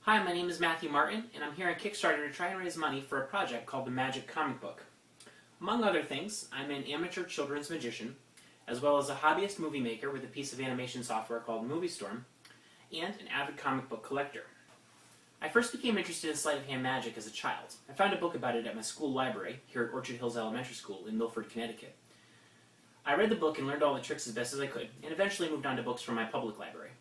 Hi, my name is Matthew Martin, and I'm here on Kickstarter to try and raise money for a project called the Magic Comic Book. Among other things, I'm an amateur children's magician, as well as a hobbyist movie maker with a piece of animation software called Movie Storm, and an avid comic book collector. I first became interested in sleight of hand magic as a child. I found a book about it at my school library, here at Orchard Hills Elementary School in Milford, Connecticut. I read the book and learned all the tricks as best as I could, and eventually moved on to books from my public library.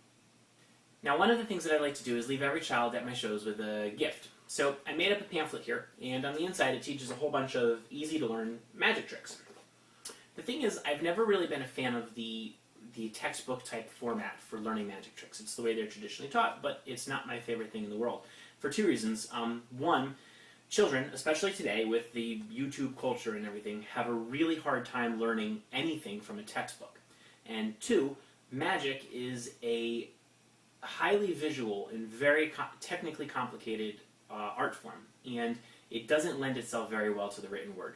Now, one of the things that I like to do is leave every child at my shows with a gift. So I made up a pamphlet here, and on the inside it teaches a whole bunch of easy-to-learn magic tricks. The thing is, I've never really been a fan of the textbook-type format for learning magic tricks. It's the way they're traditionally taught, but it's not my favorite thing in the world. For two reasons. One, children, especially today with the YouTube culture and everything, have a really hard time learning anything from a textbook. And two, magic is a highly visual and very technically complicated art form, and it doesn't lend itself very well to the written word.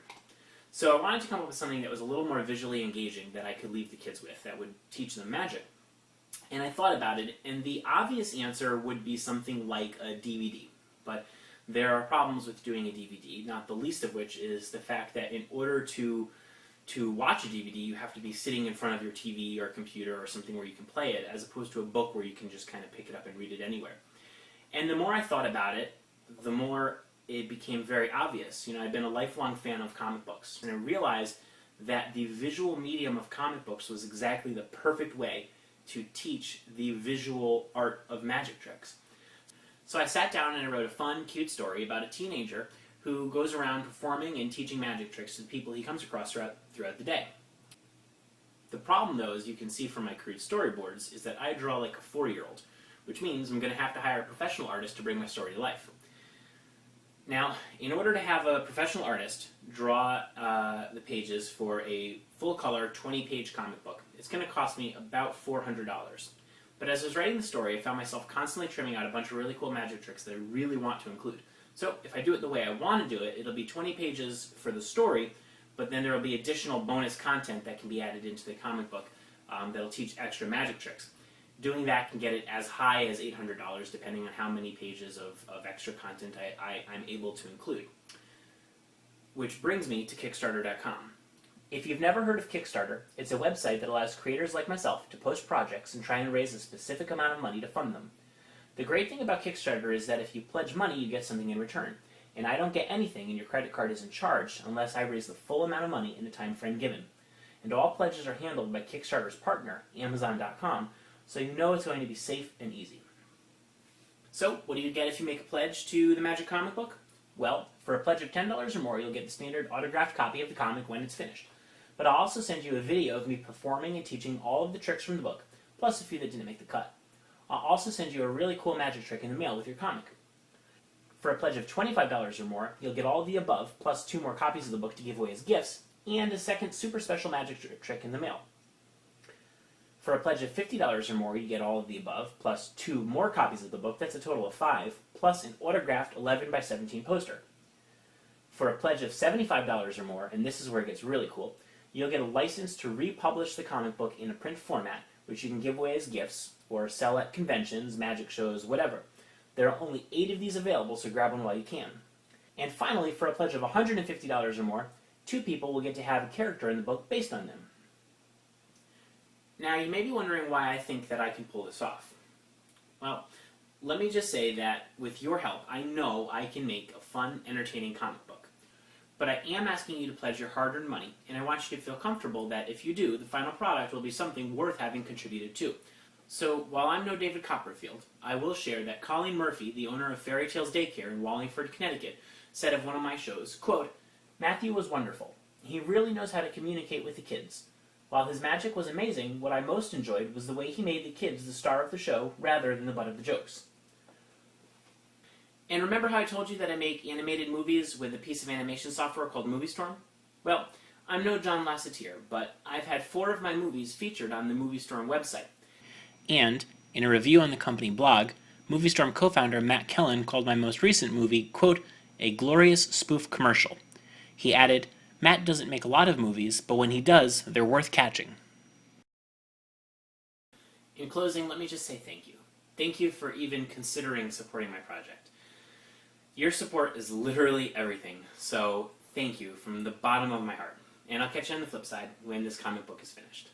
So I wanted to come up with something that was a little more visually engaging that I could leave the kids with, that would teach them magic. And I thought about it, and the obvious answer would be something like a DVD. But there are problems with doing a DVD, not the least of which is the fact that in order to watch a DVD, you have to be sitting in front of your TV or computer or something where you can play it, as opposed to a book where you can just kind of pick it up and read it anywhere. And the more I thought about it, the more it became very obvious. You know, I've been a lifelong fan of comic books, and I realized that the visual medium of comic books was exactly the perfect way to teach the visual art of magic tricks. So I sat down and I wrote a fun, cute story about a teenager who goes around performing and teaching magic tricks to the people he comes across throughout the day. The problem, though, as you can see from my crude storyboards, is that I draw like a 4-year-old, which means I'm going to have to hire a professional artist to bring my story to life. Now, in order to have a professional artist draw the pages for a full-color 20-page comic book, it's going to cost me about $400. But as I was writing the story, I found myself constantly trimming out a bunch of really cool magic tricks that I really want to include. So if I do it the way I want to do it, it'll be 20 pages for the story, but then there will be additional bonus content that can be added into the comic book that'll teach extra magic tricks. Doing that can get it as high as $800, depending on how many pages of extra content I'm able to include. Which brings me to Kickstarter.com. If you've never heard of Kickstarter, it's a website that allows creators like myself to post projects and try and raise a specific amount of money to fund them. The great thing about Kickstarter is that if you pledge money, you get something in return. And I don't get anything and your credit card isn't charged unless I raise the full amount of money in the time frame given. And all pledges are handled by Kickstarter's partner, Amazon.com, so you know it's going to be safe and easy. So, what do you get if you make a pledge to the Magic Comic Book? Well, for a pledge of $10 or more, you'll get the standard autographed copy of the comic when it's finished. But I'll also send you a video of me performing and teaching all of the tricks from the book, plus a few that didn't make the cut. I'll also send you a really cool magic trick in the mail with your comic. For a pledge of $25 or more, you'll get all of the above, plus 2 more copies of the book to give away as gifts, and a second super special magic trick in the mail. For a pledge of $50 or more, you get all of the above, plus 2 more copies of the book, that's a total of 5, plus an autographed 11 by 17 poster. For a pledge of $75 or more, and this is where it gets really cool, you'll get a license to republish the comic book in a print format, which you can give away as gifts, or sell at conventions, magic shows, whatever. There are only 8 of these available, so grab one while you can. And finally, for a pledge of $150 or more, 2 people will get to have a character in the book based on them. Now, you may be wondering why I think that I can pull this off. Well, let me just say that with your help, I know I can make a fun, entertaining comic book. But I am asking you to pledge your hard-earned money, and I want you to feel comfortable that if you do, the final product will be something worth having contributed to. So, while I'm no David Copperfield, I will share that Colleen Murphy, the owner of Fairy Tales Daycare in Wallingford, Connecticut, said of one of my shows, quote, "Matthew was wonderful. He really knows how to communicate with the kids. While his magic was amazing, what I most enjoyed was the way he made the kids the star of the show rather than the butt of the jokes." And remember how I told you that I make animated movies with a piece of animation software called Movie Storm? Well, I'm no John Lasseter, but I've had 4 of my movies featured on the Movie Storm website. And, in a review on the company blog, Movie Storm co-founder Matt Kellen called my most recent movie, quote, "a glorious spoof commercial." He added, "Matt doesn't make a lot of movies, but when he does, they're worth catching." In closing, let me just say thank you. thank you for even considering supporting my project. Your support is literally everything, so thank you from the bottom of my heart. And I'll catch you on the flip side when this comic book is finished.